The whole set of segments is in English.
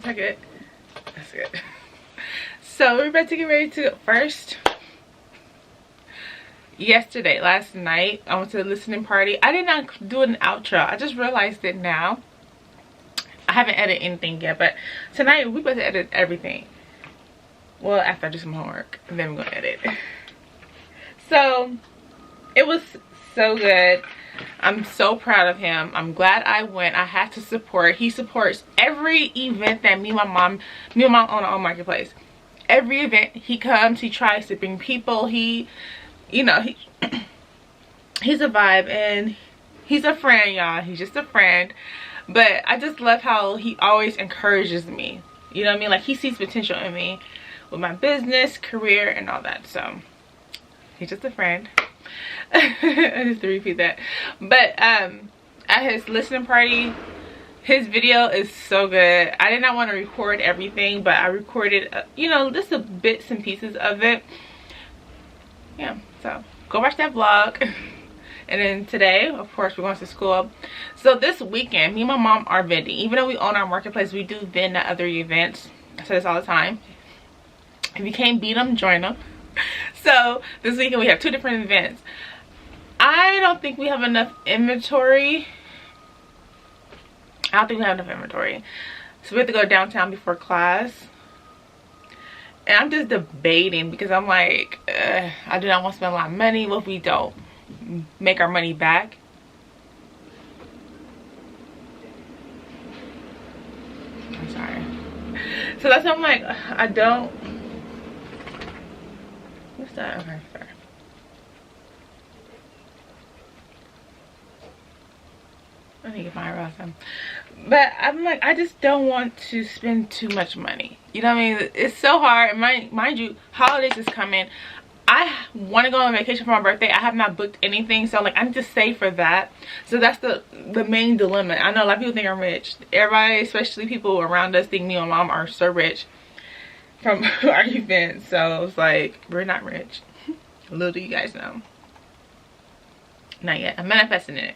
that good? That's good. So we're about to get ready to go. First, last night, I went to the listening party. I did not do an outro. I just realized it now. I haven't edited anything yet, but tonight we're about to edit everything. Well, after I do some homework, and then we're gonna edit. So it was so good. I'm so proud of him. I'm glad I went. I had to support. He supports every event that me and my mom own our own marketplace. Every event he comes, he tries to bring people. He, you know, he's a vibe, and he's a friend, y'all. He's just a friend. But I just love how he always encourages me. You know what I mean? Like, he sees potential in me with my business, career, and all that. So he's just a friend. I just to repeat that. But at his listening party, his video is so good. I did not want to record everything, but I recorded you know, just the bits and pieces of it. Yeah, so go watch that vlog. And then today, of course, we're going to school. So this weekend, me and my mom are vending. Even though we own our marketplace, we do vend at other events. I say this all the time. If you can't beat them, join them. So this weekend we have 2 different events. I don't think we have enough inventory. So we have to go downtown before class. And I'm just debating because I'm like, I do not want to spend a lot of money. What if we don't make our money back? I'm sorry. So that's why I'm like, I don't. What's that? Okay, sorry. I need to get my eyebrows done. But I'm like, I just don't want to spend too much money. You know what I mean? It's so hard. Mind you, holidays is coming. I want to go on vacation for my birthday. I have not booked anything, so like I need to save for that. So that's the main dilemma. I know a lot of people think I'm rich. Everybody, especially people around us, think me and mom are so rich from our events. So it's like, we're not rich. Little do you guys know. Not yet. I'm manifesting it.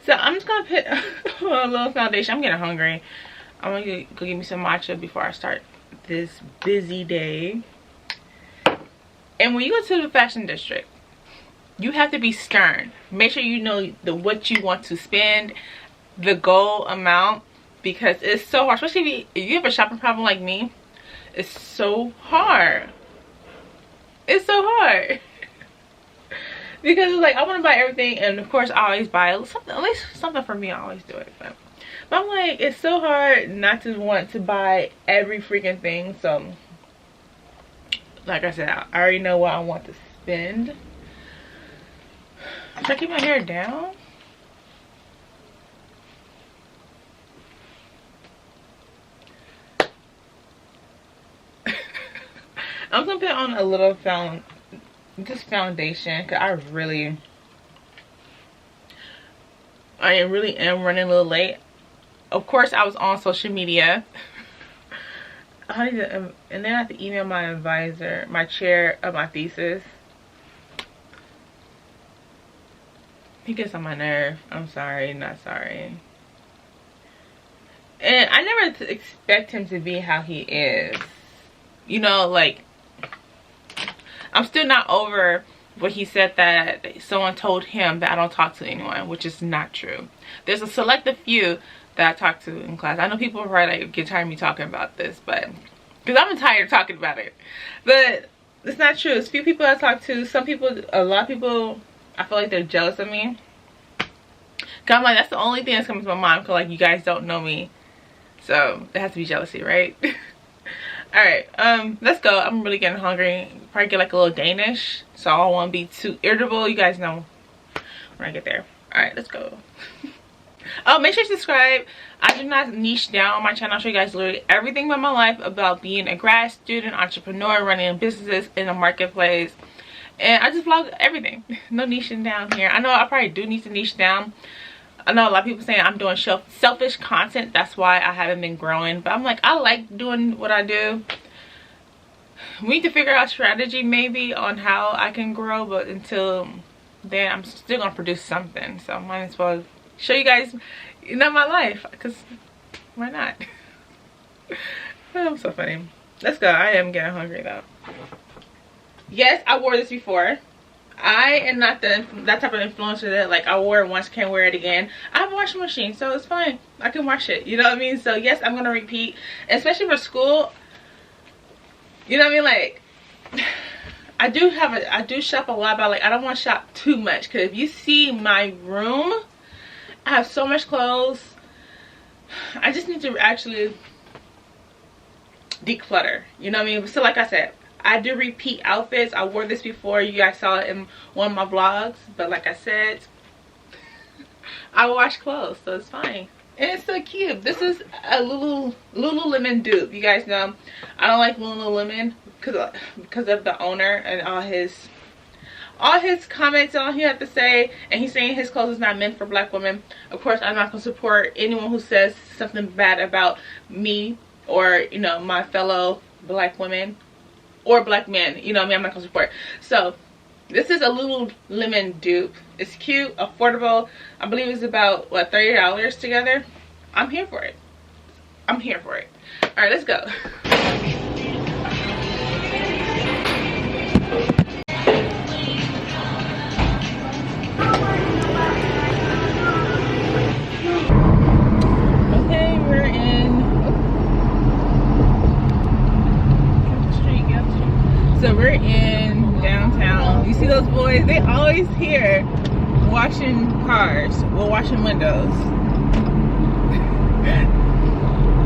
So I'm just gonna put a little foundation. I'm getting hungry. I'm gonna go get me some matcha before I start this busy day. And when you go to the fashion district, you have to be stern. Make sure you know what you want to spend, the goal amount, because it's so hard. Especially if you have a shopping problem like me, it's so hard. It's so hard. Because it's like, I want to buy everything, and of course I always buy something, at least something for me. I always do it, but I'm like, it's so hard not to want to buy every freaking thing. So like I said, I already know what I want to spend. Should I keep my hair down? I'm gonna put on a little foundation, because I really am running a little late. Of course, I was on social media. I need to, and then I have to email my advisor, my chair of my thesis. He gets on my nerve. I'm sorry, not sorry. And I never expect him to be how he is. You know, like, I'm still not over what he said that someone told him that I don't talk to anyone, which is not true. There's a selective few that I talk to in class. I know people are probably like, get tired of me talking about this, but because I'm tired of talking about it. But it's not true. It's few people I talk to. Some people, a lot of people, I feel like they're jealous of me. Cause I'm like, that's the only thing that's coming to my mind. Cause like, you guys don't know me, so there has to be jealousy, right? All right, let's go. I'm really getting hungry. Probably get like a little Danish, so I don't want to be too irritable. You guys know when I get there. All right, let's go. Oh, make sure you subscribe. I do not niche down on my channel. I'll show you guys literally everything about my life, about being a grad student, entrepreneur, running businesses in a marketplace, and I just vlog everything. No niching down here. I know I probably do need to niche down. I know a lot of people saying I'm doing selfish content. That's why I haven't been growing. But I'm like, I like doing what I do. We need to figure out strategy maybe on how I can grow. But until then, I'm still going to produce something. So I might as well show you guys, you know, my life. Because why not? Oh, so funny. Let's go. I am getting hungry though. Yes, I wore this before. I am not that type of influencer that like I wore it once, can't wear it again. I have a washing machine, so it's fine. I can wash it. You know what I mean? So yes, I'm gonna repeat, especially for school. You know what I mean? Like I do shop a lot, but like I don't want to shop too much, because if you see my room, I have so much clothes. I just need to actually declutter. You know what I mean? So like I said, I do repeat outfits. I wore this before. You guys saw it in one of my vlogs. But like I said, I wash clothes, so it's fine. And it's so cute. This is a Lululemon dupe. You guys know I don't like Lululemon because of the owner and all his comments and all he had to say. And he's saying his clothes is not meant for black women. Of course, I'm not going to support anyone who says something bad about me or, you know, my fellow black women or black men. You know what I mean? I'm not going to support. So this is a Lululemon dupe. It's cute, affordable. I believe it's about, what, $30 together. I'm here for it. I'm here for it. All right, let's go. Okay, we're in. So we're in downtown. You see those boys? They always here washing cars. Well, washing windows.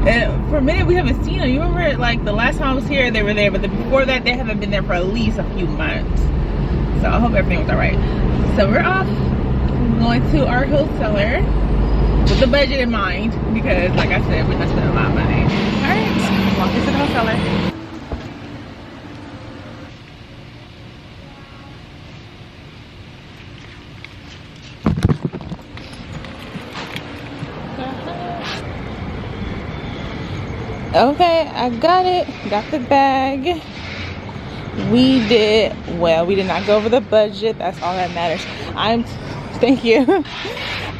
And for a minute we haven't seen them. You remember, like the last time I was here, they were there, but before that, they haven't been there for at least a few months. So I hope everything was all right. So we're off, going to our wholesaler with the budget in mind, because, like I said, we're not spending a lot of money. All right, walking to the wholesaler. Okay, I got it. Got the bag. We did well. We did not go over the budget. That's all that matters. Thank you.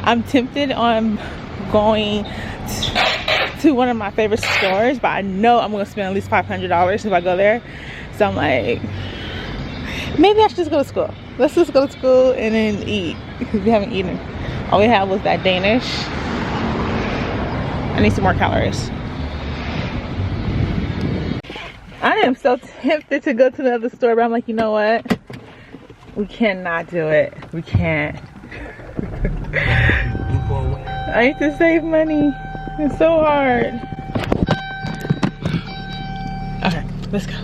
I'm tempted on going to one of my favorite stores, but I know I'm gonna spend at least $500 if I go there. So I'm like, maybe I should just go to school. Let's just go to school and then eat, because we haven't eaten. All we had was that Danish. I need some more calories. I am so tempted to go to the other store, but I'm like, you know what? We cannot do it. We can't. I need to save money. It's so hard. Okay, let's go.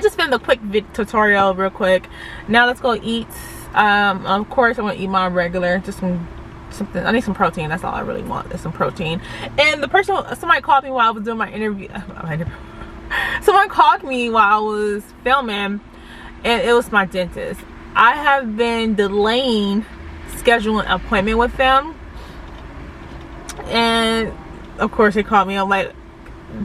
Just filmed a quick tutorial real quick. Now let's go eat. Of course I'm gonna eat my regular, just something. I need some protein. That's all I really want, is some protein. And somebody called me while I was doing my interview. Someone called me while I was filming, and it was my dentist. I have been delaying scheduling an appointment with them, and of course they called me. I'm like,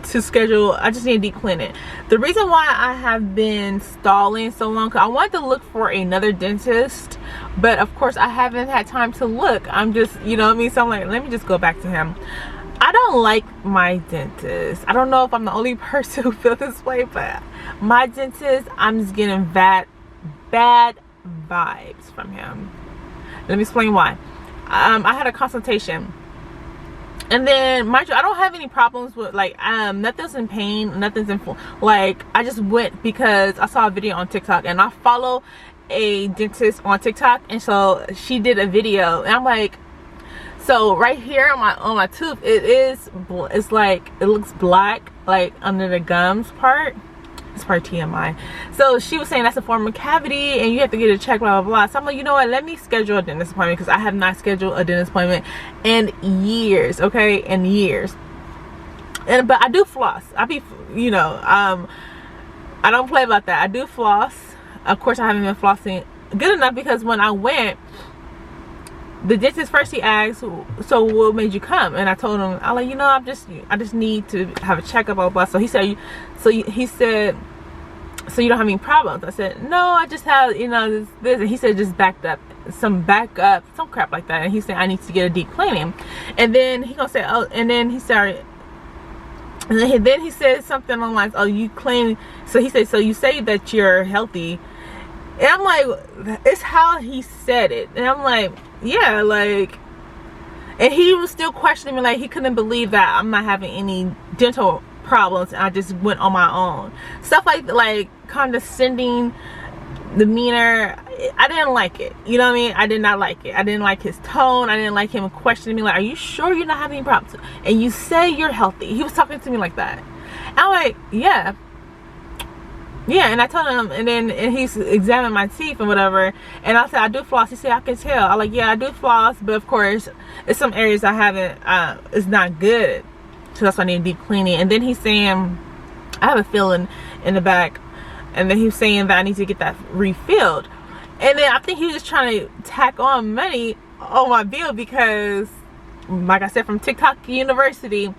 to schedule, I just need to deep clean it. The reason why I have been stalling so long, I wanted to look for another dentist, but of course I haven't had time to look. I'm just, you know what I mean? So I'm like, let me just go back to him. I don't like my dentist. I don't know if I'm the only person who feels this way, but my dentist, I'm just getting bad vibes from him. Let me explain why. I had a consultation. And then, mind you, I don't have any problems with, like, nothing's in pain, nothing's in full. Like, I just went because I saw a video on TikTok, and I follow a dentist on TikTok, and so she did a video, and I'm like, so right here on my tooth, it's like, it looks black, like under the gums part. It's probably TMI. So she was saying that's a form of cavity and you have to get it checked, blah blah blah. So I'm like, you know what, let me schedule a dentist appointment, because I have not scheduled a dentist appointment in years. Okay, in years. But I do floss. I be, you know, I don't play about that. I do floss. Of course I haven't been flossing good enough, because when I went, the dentist first, he asked, so what made you come? And I told him, I like, you know, I just need to have a checkup, blah blah. So he said, he said, so you don't have any problems? I said, no, I just have, you know, this. And he said, just some crap like that. And he said, I need to get a deep cleaning. And then he gonna say, oh, and then he started, and then he said something along the lines, oh, you clean. So he said, so you say that you're healthy. And I'm like, it's how he said it. And I'm like, yeah, like, and he was still questioning me, like he couldn't believe that I'm not having any dental problems and I just went on my own. Stuff like condescending demeanor. I didn't like it. You know what I mean? I did not like it. I didn't like his tone. I didn't like him questioning me like, are you sure you're not having any problems? And you say you're healthy. He was talking to me like that. I'm like, yeah. Yeah, and I told him, and he's examined my teeth and whatever, and I said, I do floss. He said, I can tell. I'm like, yeah, I do floss, but of course, it's some areas I haven't, it's not good. So that's why I need deep cleaning. And then he's saying, I have a feeling in the back, and then he was saying that I need to get that refilled. And then I think he was just trying to tack on money on my bill because, like I said, from TikTok University,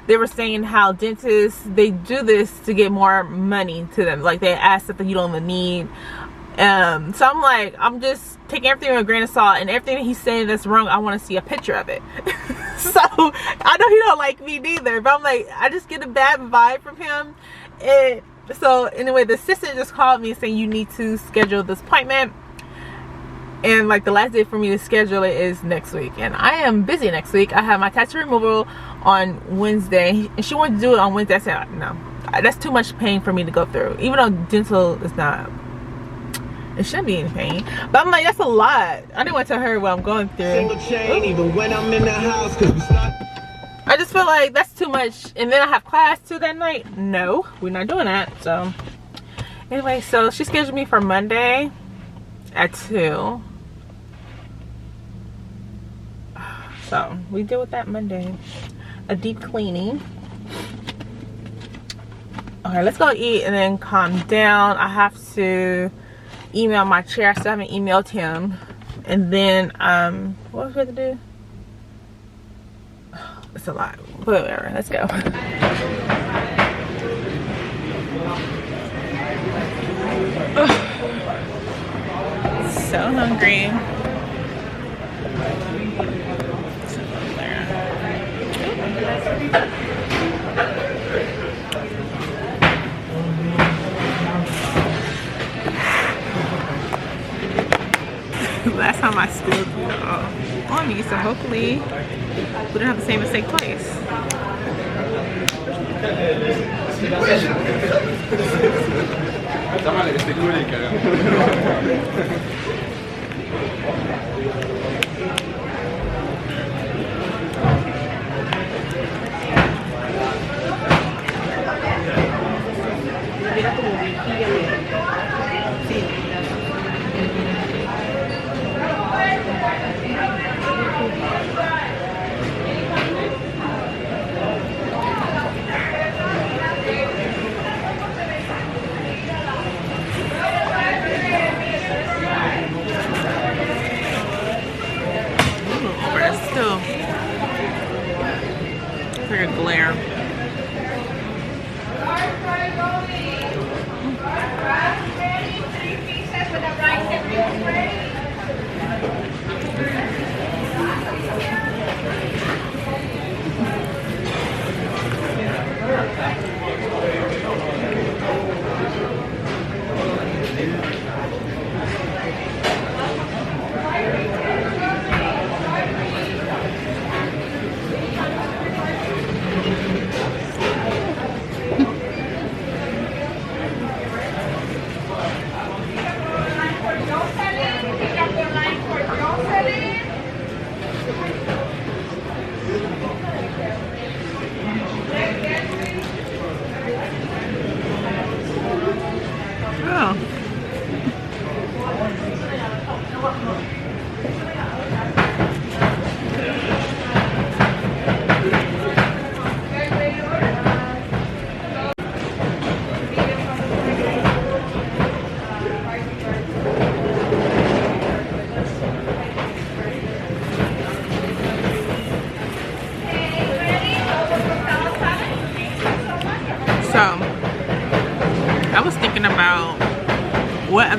they were saying how dentists, they do this to get more money to them. Like they ask something you don't even need. So I'm like, I'm just taking everything with a grain of salt, and everything he's saying that's wrong, I want to see a picture of it. So I know he don't like me neither, but I'm like, I just get a bad vibe from him. And so anyway, the assistant just called me saying you need to schedule this appointment. And like the last day for me to schedule it is next week, and I am busy next week. I have my tattoo removal on Wednesday, and she wanted to do it on Wednesday. I said, no, that's too much pain for me to go through, even though dental is not, it shouldn't be any pain, but I'm like, that's a lot. I didn't want to tell her what I'm going through. Even when I'm in the house, I just feel like that's too much. And then I have class too that night. No, we're not doing that. So anyway, so she scheduled me for Monday at 2. So we deal with that Monday. A deep cleaning. Okay, let's go eat and then calm down. I have to email my chair. I still haven't emailed him. And then what was we have to do? It's a lot. Whatever, let's go. So hungry. Last time I spilled on me, so hopefully we don't have the same mistake twice.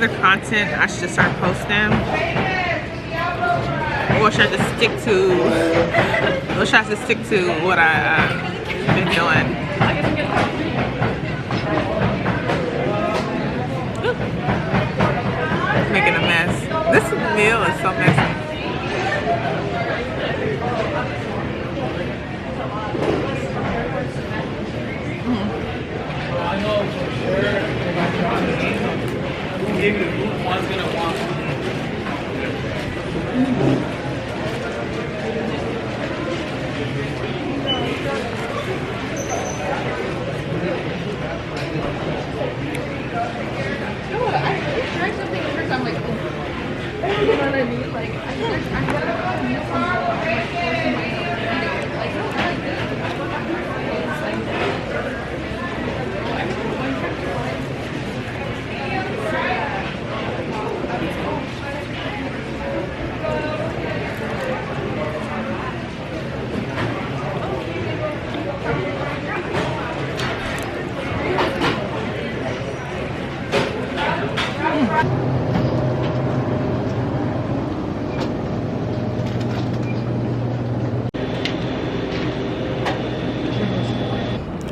other content I should start posting? Or should I just stick to what I've been doing? Making a mess. This meal is so messy. I know for sure if I try to give you the group, one's gonna want.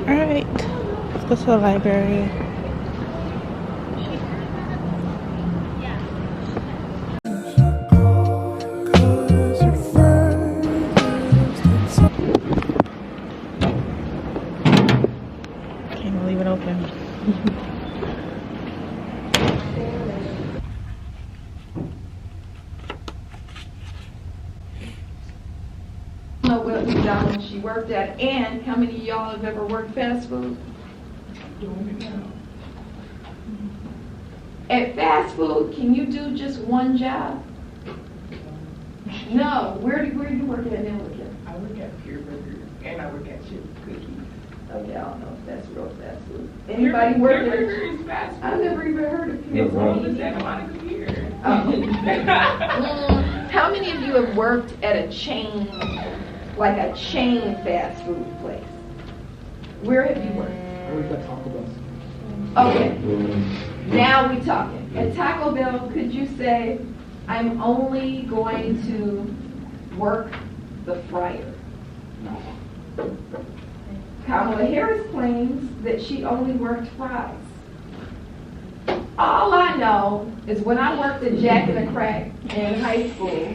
Alright, let's go to the library. Can't leave it open. Know what McDonald's she worked at, and how many of y'all have ever worked fast food? At fast food, can you do just one job? No. Where do you work at Milliken? I work at Pure Burger and I work at Chip Cookies. Okay, I don't know if that's real fast food. Anybody work Pure at? Burger is fast food. I've never even heard of Pure It's on the Burger. Santa Monica Pier. How many of you have worked at a chain, like a chain fast food place? Where have you worked? I work at Taco Bell. Okay, now we talking. At Taco Bell, could you say, I'm only going to work the fryer? No. Kamala Harris claims that she only worked fries. All I know is when I worked at Jack and the Crack in high school,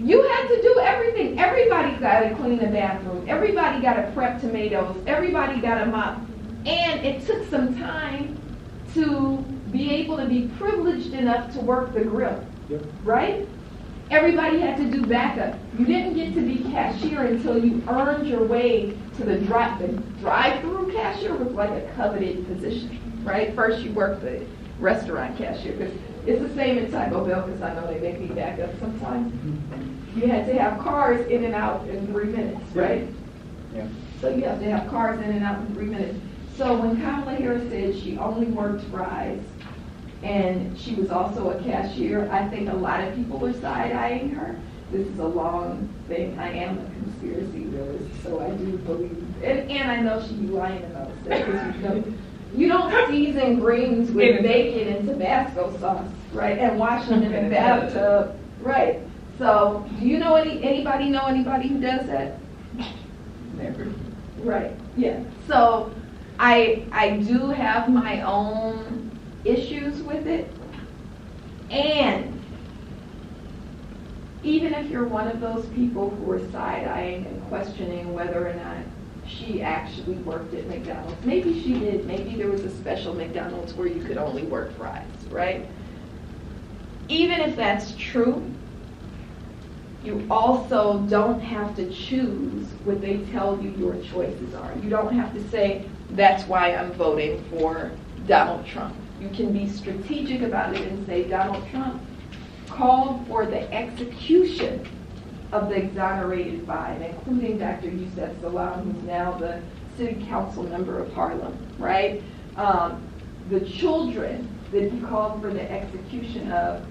you had to do everything. Everybody got to clean the bathroom. Everybody got to prep tomatoes. Everybody got to mop. And it took some time to be able to be privileged enough to work the grill, right? Everybody had to do backup. You didn't get to be cashier until you earned your way to the drive-through cashier was like a coveted position, right? First you work the restaurant cashier, because it's the same in Taco Bell, because I know they make me back up sometimes. You had to have cars in and out in 3 minutes, right? Yeah. So you have to have cars in and out in 3 minutes. So when Kamala Harris said she only worked fries, and she was also a cashier, I think a lot of people were side-eyeing her. This is a long thing. I am a conspiracy realist, so I do believe, and I know she'd be lying about that, because you don't season greens with bacon and Tabasco sauce, right, and wash them in the bathtub, right? So, do you know anybody who does that? Never. Right, yeah. So, I do have my own issues with it, and even if you're one of those people who are side-eyeing and questioning whether or not she actually worked at McDonald's, maybe she did, maybe there was a special McDonald's where you could only work fries, right? Even if that's true, you also don't have to choose what they tell you your choices are. You don't have to say, that's why I'm voting for Donald Trump. You can be strategic about it and say, Donald Trump called for the execution of the exonerated five, including Dr. Youssef Salaam, who's now the city council member of Harlem, right? The children that he called for the execution of,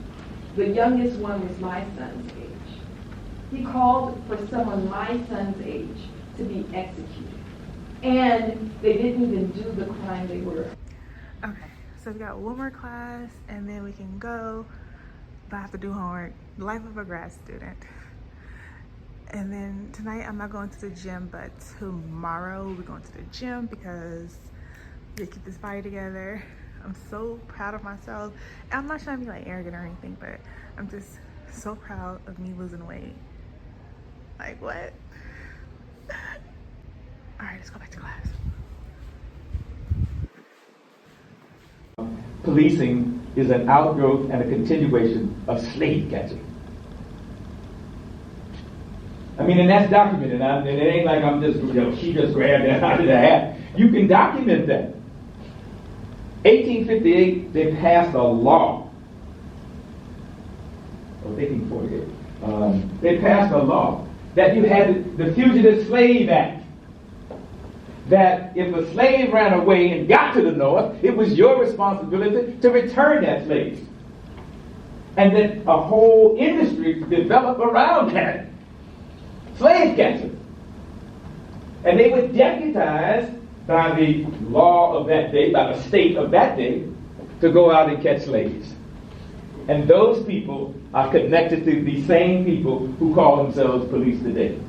the youngest one was my son's age. He called for someone my son's age to be executed. And they didn't even do the crime they were. Okay, So we got one more class and then we can go. But I have to do homework. Life of a grad student. And then tonight I'm not going to the gym, but tomorrow we're going to the gym because we keep this body together. I'm so proud of myself. I'm not trying to be like arrogant or anything, but I'm just so proud of me losing weight. Like what? All right, let's go back to class. Policing is an outgrowth and a continuation of slave catching. I mean, and that's documented. And it ain't like I'm just, she just grabbed that out of the hat. You can document that. 1858, they passed a law. Or 1848. They passed a law that you had the Fugitive Slave Act. That if a slave ran away and got to the North, it was your responsibility to return that slave. And then a whole industry developed around that. Slave catchers. And they were deputized by the law of that day, by the state of that day, to go out and catch slaves. And those people are connected to the same people who call themselves police today.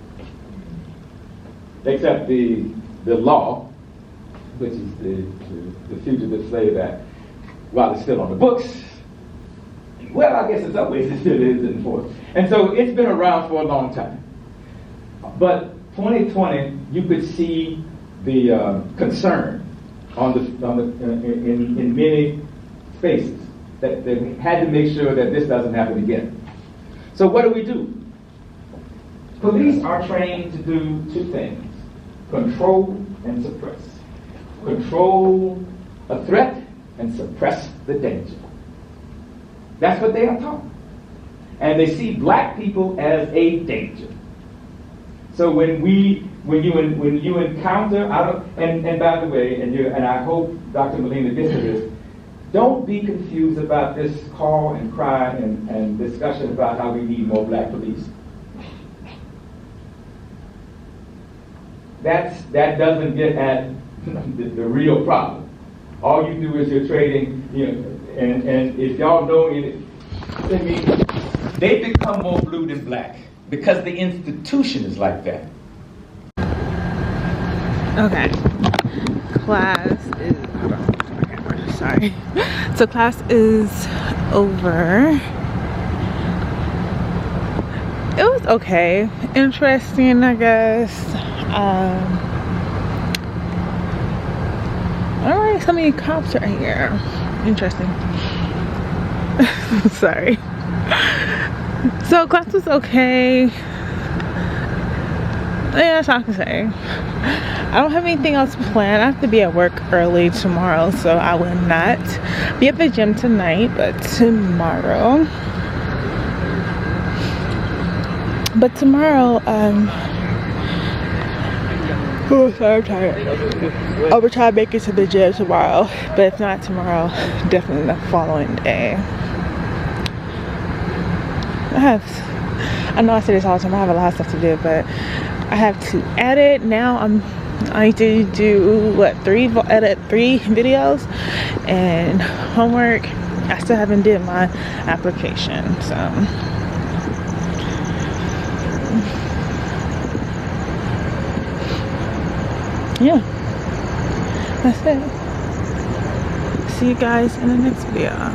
Except the law, which is the Fugitive Slave Act, while it's still on the books, well, I guess in some ways it still is enforced. And so it's been around for a long time. But 2020, you could see the concern in many spaces that we had to make sure that this doesn't happen again. So what do? Police are trained to do two things: control and suppress. Control a threat and suppress the danger. That's what they are taught. And they see black people as a danger. So when you encounter, and by the way, and I hope Dr. Molina gets to this, don't be confused about this call and cry and discussion about how we need more black police. That doesn't get at the real problem. All you do is you're trading, and if y'all know it, I mean, they become more blue than black because the institution is like that. Okay. Class is, hold on, my camera, sorry. So class is over. It was okay. Interesting, I guess. I don't know why so many cops are here. Interesting. Sorry. So class was okay. Yeah, that's all I can say. I don't have anything else planned. I have to be at work early tomorrow, so I will not be at the gym tonight, but tomorrow. Oh, sorry, I'm tired. I will try to make it to the gym tomorrow, but if not tomorrow, definitely the following day. I know I say this all the time, I have a lot of stuff to do, but I have to edit. Now I need to do edit 3 videos and homework. I still haven't did my application, so yeah, that's it. See you guys in the next video.